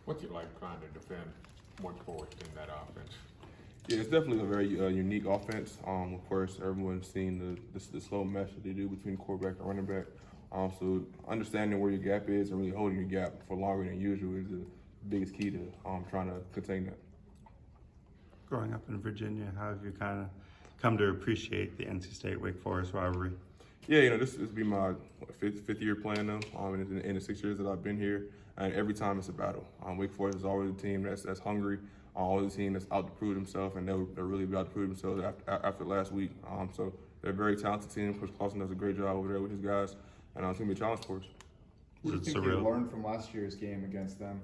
What's it like trying to defend Wake Forest in that offense? Yeah, it's definitely a very unique offense. Of course, everyone's seen the slow mesh that they do between quarterback and running back. So understanding where your gap is and really holding your gap for longer than usual is the biggest key to trying to contain that. Growing up in Virginia, how have you kind of come to appreciate the NC State Wake Forest rivalry? Yeah, this will be my fifth year playing them. In the 6 years that I've been here, and every time it's a battle. Wake Forest is always a team that's hungry, always a team that's out to prove themselves, and they're really about to prove themselves after last week. So they're a very talented team. Coach Clausen does a great job over there with his guys, and it's gonna be a challenge for us. What do you think you learned from last year's game against them?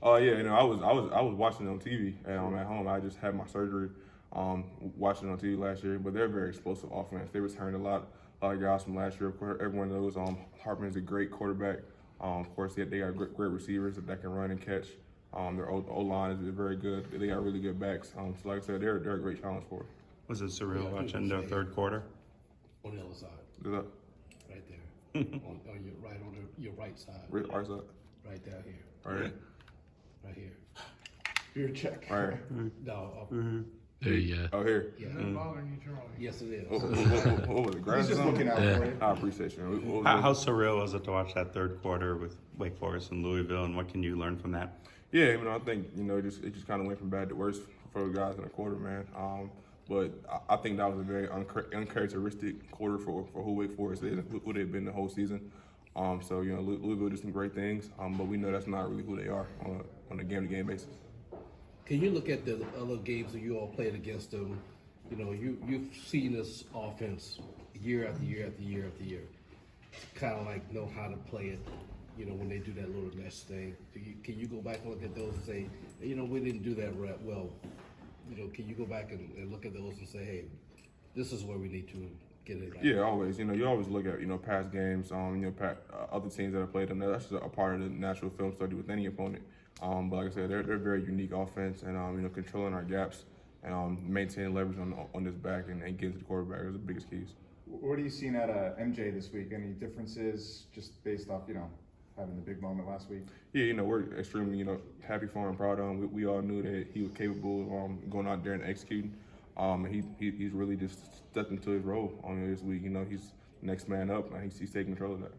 Yeah, I was watching it on TV at home. I just had my surgery, watching it on TV last year. But they're a very explosive offense. They returned a lot of guys from last year. Of course, everyone knows Hartman is a great quarterback. Of course, they got great receivers that can run and catch. Their O-line is very good. They got really good backs. So like I said, they're a great challenge for us. Was it surreal watching the third quarter? On the other side, Is that right there. on your right side. right side? Right down here. Right here? Right here. Your check. Right here. No, There you go. Oh, here. yeah. Yes, it is. What was it? Ground He's just zone? looking out for you. I appreciate you. What was How it? surreal was it to watch that third quarter with Wake Forest and Louisville, and what can you learn from that? Yeah, I think it just kind of went from bad to worse for the guys in the quarter, man. But I think that was a very uncharacteristic quarter for who Wake Forest is, who they've been the whole season. So Louisville did some great things, but we know that's not really who they are on a game-to-game basis. Can you look at the other games that you all played against them? You've seen this offense year after year after year after year. Kind of like know how to play it. When they do that little mesh thing, can you go back and look at those and say, we didn't do that right well? Can you go back and look at those and say, hey, this is where we need to get it right? Yeah, always. You always look at past games. Other teams that have played them. That's just a part of the natural film study with any opponent. But like I said, they're a very unique offense, and controlling our gaps and maintaining leverage on this back and getting to the quarterback is the biggest keys. What are you seeing out of MJ this week? Any differences just based off, having the big moment last week? Yeah, we're extremely, happy for him, proud of him. We all knew that he was capable of going out there and executing. He's really just stepped into his role this week. He's next man up, and he's taking control of that.